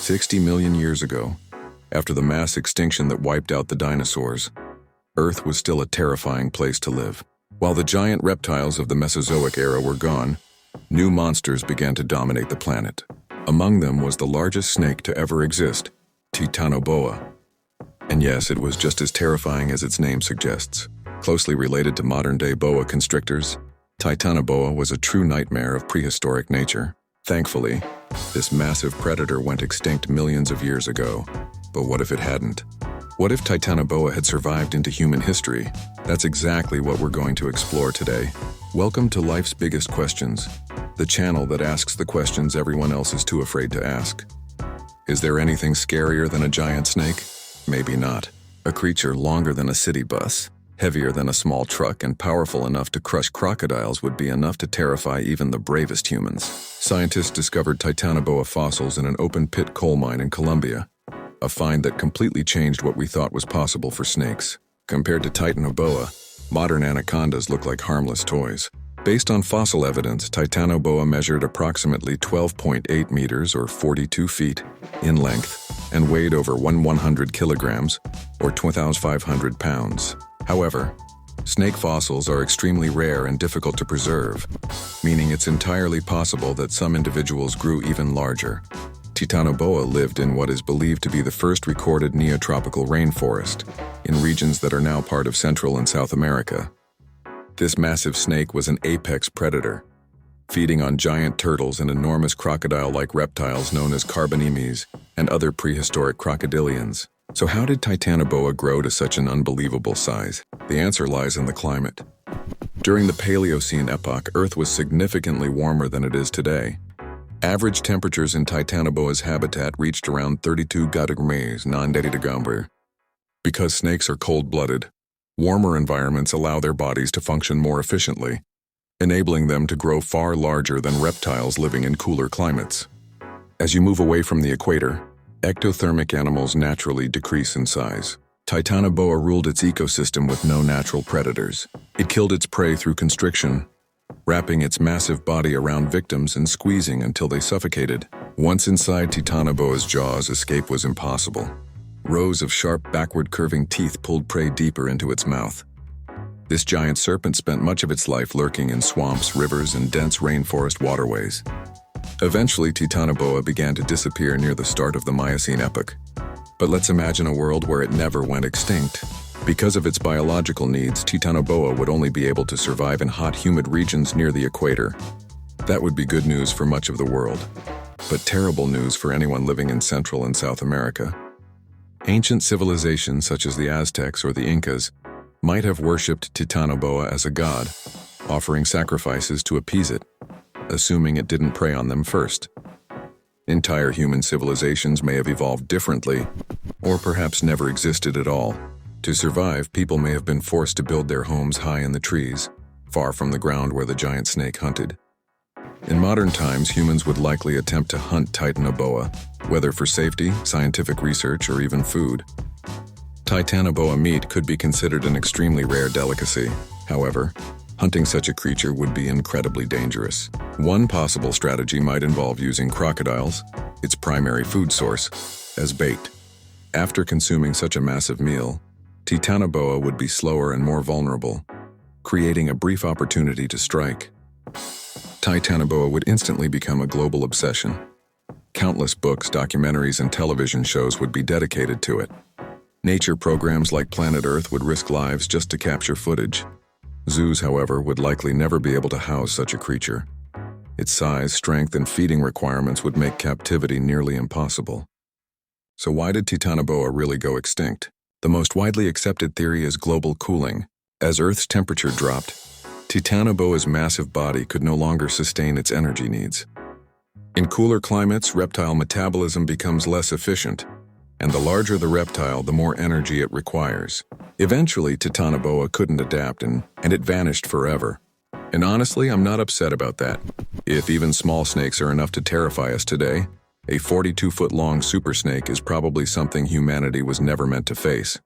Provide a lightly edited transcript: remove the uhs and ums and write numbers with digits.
60 million years ago, after the mass extinction that wiped out the dinosaurs, Earth was still a terrifying place to live. While the giant reptiles of the Mesozoic era were gone, new monsters began to dominate the planet. Among them was the largest snake to ever exist, Titanoboa. And yes, it was just as terrifying as its name suggests. Closely related to modern-day boa constrictors, Titanoboa was a true nightmare of prehistoric nature. Thankfully, this massive predator went extinct millions of years ago. But what if it hadn't? What if Titanoboa had survived into human history? That's exactly what we're going to explore today. Welcome to Life's Biggest Questions, the channel that asks the questions everyone else is too afraid to ask. Is there anything scarier than a giant snake? Maybe not. A creature longer than a city bus, heavier than a small truck, and powerful enough to crush crocodiles would be enough to terrify even the bravest humans. Scientists discovered Titanoboa fossils in an open-pit coal mine in Colombia, a find that completely changed what we thought was possible for snakes. Compared to Titanoboa, modern anacondas look like harmless toys. Based on fossil evidence, Titanoboa measured approximately 12.8 meters or 42 feet in length and weighed over 100 kilograms or 2,500 pounds. However, snake fossils are extremely rare and difficult to preserve, meaning it's entirely possible that some individuals grew even larger. Titanoboa lived in what is believed to be the first recorded neotropical rainforest, in regions that are now part of Central and South America. This massive snake was an apex predator, feeding on giant turtles and enormous crocodile-like reptiles known as carbonemes and other prehistoric crocodilians. So how did Titanoboa grow to such an unbelievable size? The answer lies in the climate. During the Paleocene epoch, Earth was significantly warmer than it is today. Average temperatures in Titanoboa's habitat reached around 32 degrees Celsius. Because snakes are cold-blooded, warmer environments allow their bodies to function more efficiently, enabling them to grow far larger than reptiles living in cooler climates. As you move away from the equator, ectothermic animals naturally decrease in size. Titanoboa ruled its ecosystem with no natural predators. It killed its prey through constriction, wrapping its massive body around victims and squeezing until they suffocated. Once inside Titanoboa's jaws, escape was impossible. Rows of sharp, backward-curving teeth pulled prey deeper into its mouth. This giant serpent spent much of its life lurking in swamps, rivers, and dense rainforest waterways. Eventually, Titanoboa began to disappear near the start of the Miocene epoch. But let's imagine a world where it never went extinct. Because of its biological needs, Titanoboa would only be able to survive in hot, humid regions near the equator. That would be good news for much of the world, but terrible news for anyone living in Central and South America. Ancient civilizations such as the Aztecs or the Incas might have worshipped Titanoboa as a god, offering sacrifices to appease it, assuming it didn't prey on them first. Entire human civilizations may have evolved differently, or perhaps never existed at all. To survive, people may have been forced to build their homes high in the trees, far from the ground where the giant snake hunted. In modern times, humans would likely attempt to hunt Titanoboa, whether for safety, scientific research, or even food. Titanoboa meat could be considered an extremely rare delicacy. However, hunting such a creature would be incredibly dangerous. One possible strategy might involve using crocodiles, its primary food source, as bait. After consuming such a massive meal, Titanoboa would be slower and more vulnerable, creating a brief opportunity to strike. Titanoboa would instantly become a global obsession. Countless books, documentaries, and television shows would be dedicated to it. Nature programs like Planet Earth would risk lives just to capture footage. Zoos, however, would likely never be able to house such a creature. Its size, strength, and feeding requirements would make captivity nearly impossible. So why did Titanoboa really go extinct? The most widely accepted theory is global cooling. As Earth's temperature dropped, Titanoboa's massive body could no longer sustain its energy needs. In cooler climates, reptile metabolism becomes less efficient, and the larger the reptile, the more energy it requires. Eventually, Titanoboa couldn't adapt and it vanished forever. And honestly, I'm not upset about that. If even small snakes are enough to terrify us today, a 42-foot-long super snake is probably something humanity was never meant to face.